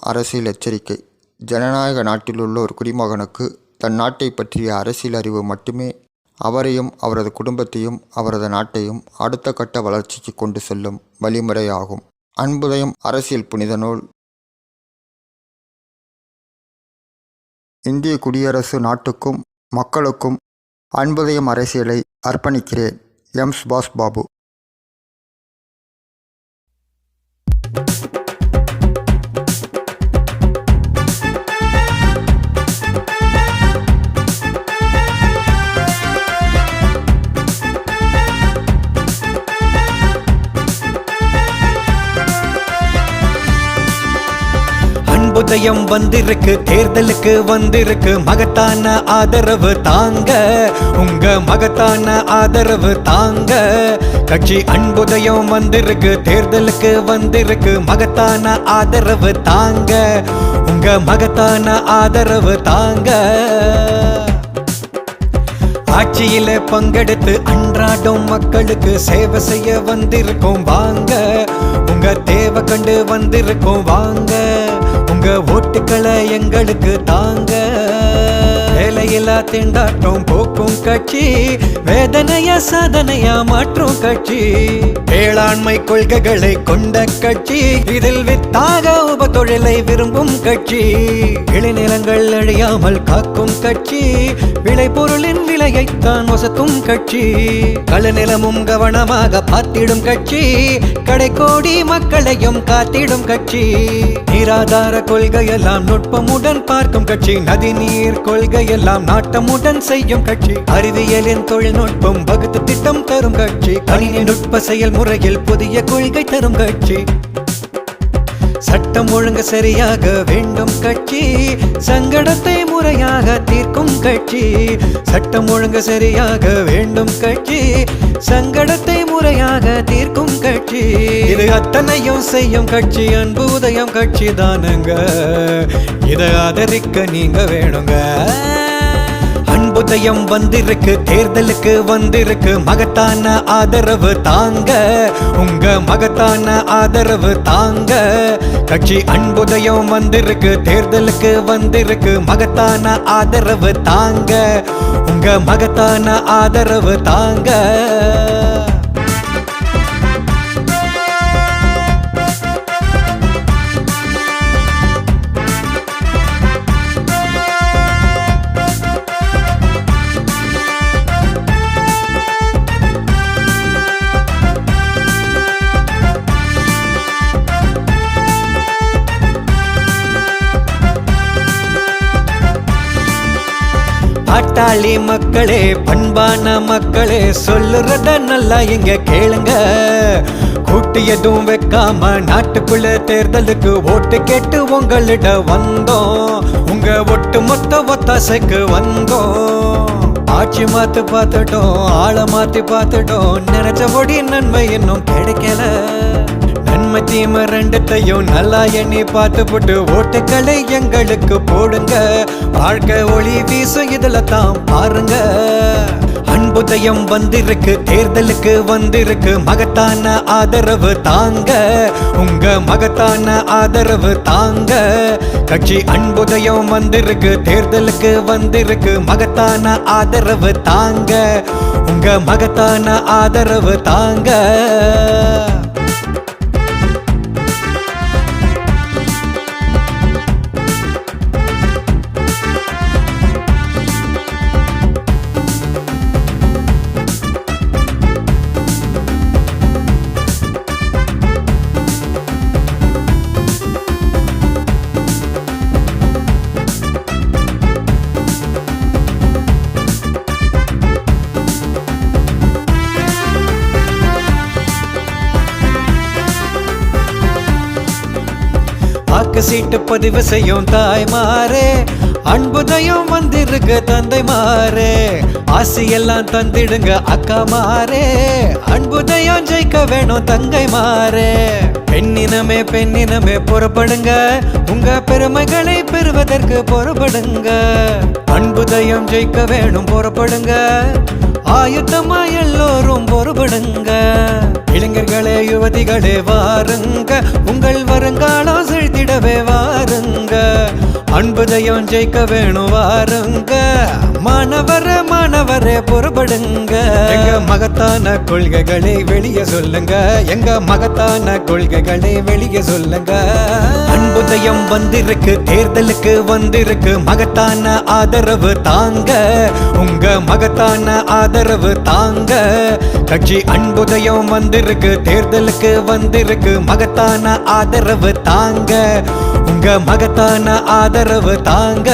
அரசியல் எச்சரிக்கை. ஜனநாயக நாட்டிலுள்ள ஒரு குடிமகனுக்கு தன் நாட்டை பற்றிய அரசியல் அறிவு மட்டுமே அவரையும் அவரது குடும்பத்தையும் அவரது நாட்டையும் அடுத்த கட்ட வளர்ச்சிக்கு கொண்டு செல்லும் வழிமுறையாகும். அன்புதயம் அரசியல் புனித நூல். இந்திய குடியரசு நாட்டுக்கும் மக்களுக்கும் அன்புதயம் அரசியலை அர்ப்பணிக்கிறேன். எம். சுபாஷ் பாபு. அன்புதயம் வந்திருக்கு, தேர்தலுக்கு வந்திருக்கு, மகத்தான ஆதரவு தாங்க, உங்க மகத்தான ஆதரவு தாங்க. கட்சி அன்புதயம் வந்திருக்கு, தேர்தலுக்கு வந்திருக்கு, மகத்தான ஆதரவு தாங்க, உங்க மகத்தான ஆதரவு தாங்க. ஆட்சியில பங்கெடுத்து அன்றாடம் மக்களுக்கு சேவை செய்ய வந்திருக்கோம் வாங்க, உங்க தேவை கண்டு வந்திருக்கோம் வாங்க, உங்க ஓட்டுக்களை எங்களுக்கு தாங்க. வேலையில்லா திண்டாட்டம் போக்கும் கட்சி, வேதனைய சாதனையா மாற்றும் கட்சி, வேளாண்மை கொள்கைகளை கொண்ட கட்சி, இதில் வித்தாக உப தொழிலை விரும்பும் கட்சி, விளைநிலங்கள் அழியாமல் காக்கும் கட்சி, விளைபொருளின் விலையைத்தான் வசத்தும் கட்சி, களநிலமும் கவனமாக பார்த்திடும் கட்சி, கடைக்கோடி மக்களையும் காத்திடும் கட்சி, நீராதார கொள்கையெல்லாம் நுட்பமுடன் பார்க்கும் கட்சி, நதிநீர் கொள்கையெல்லாம் நாட்டமுடன் செய்யும் கட்சி, அறிவியலின் தொழில்நுட்பம் வகுத்து திட்டம் தரும் கட்சி, கணினி நுட்ப செயல்முறையில் புதிய கொள்கை தரும் கட்சி, சட்டம் ஒழுங்கு சரியாக வேண்டும் கட்சி, சங்கடத்தை முறையாக தீர்க்கும் கட்சி, சட்டம் ஒழுங்கு சரியாக வேண்டும் கட்சி, சங்கடத்தை முறையாக தீர்க்கும் கட்சி, இது அத்தனையும் செய்யும் கட்சி அன்புதயம் கட்சி தானுங்க, இதை ஆதரிக்க நீங்க வேணுங்க. அன்புதயம் வந்திருக்கு, தேர்தலுக்கு வந்திருக்கு, மகத்தான ஆதரவு தாங்க, உங்க மகத்தான ஆதரவு தாங்க. கட்சி அன்புதயம் வந்திருக்கு, தேர்தலுக்கு வந்திருக்கு, மகத்தான ஆதரவு தாங்க, உங்க மகத்தான ஆதரவு தாங்க. பாட்டாளி மக்களே, பண்பான மக்களே, சொல்லுறத நல்லா இங்க கேளுங்க, கூட்டு எதுவும் வைக்காம நாட்டுக்குள்ள தேர்தலுக்கு ஓட்டு கேட்டு உங்களிட வந்தோம், உங்க ஒட்டு மொத்த ஒத்தாசைக்கு வந்தோம். ஆட்சி மாத்து பார்த்துட்டோம், ஆளை மாத்தி பார்த்துட்டோம், நினைச்சபடி நன்மை இன்னும் கிடைக்கல, நன்மை தீமை ரெண்டுத்தையும் நல்லா எண்ணி பார்த்து போட்டு ஓட்டுக்களை எங்களுக்கு போடுங்க, வாழ்க்கை ஒளி வீசும் இதுல தான் பாருங்க. அன்புதயம் வந்திருக்கு, தேர்தலுக்கு வந்திருக்கு, மகத்தான ஆதரவு தாங்க, உங்க மகத்தான ஆதரவு தாங்க. கட்சி அன்புதயம் வந்திருக்கு, தேர்தலுக்கு வந்திருக்கு, மகத்தான ஆதரவு தாங்க, உங்க மகத்தான ஆதரவு தாங்க. வாக்கு சீட்டு பதிவு செய்யும் தாய்மாரே, அன்புதயம் வந்திருக்கு தந்தைமாரே, ஆசையெல்லாம் தந்திடுங்க அக்காமாரே, அன்புதயம் ஜெயிக்க வேணும் தங்கைமாரே. பெண்ணினமே பெண்ணினமே புறப்படுங்க, உங்க பெருமைகளை பெறுவதற்கு புறப்படுங்க, அன்புதயம் ஜெயிக்க வேணும் புறப்படுங்க, ஆயுத்தமா எல்லோரும் பொறுபடுங்க. இளைஞர்களே யுவதிகளே வாருங்க, உங்கள் வருங்காலம் செழித்திடவே வாருங்க. அன்புதயம் ஜெயிக்க வேணும் வாருங்க, மாணவரே புறப்படுங்க. எங்க மகத்தான கொள்கைகளை வெளியே சொல்லுங்க, எங்க மகத்தான கொள்கைகளை வெளியே சொல்லுங்க. அன்புதயம் வந்திருக்கு, தேர்தலுக்கு வந்திருக்கு, மகத்தான ஆதரவு தாங்க, உங்க மகத்தான ஆதரவு தாங்க. கட்சி அன்புதயம் வந்திருக்கு, தேர்தலுக்கு வந்திருக்கு, மகத்தான ஆதரவு தாங்க, உங்க மகத்தான ஆதரவு தாங்க.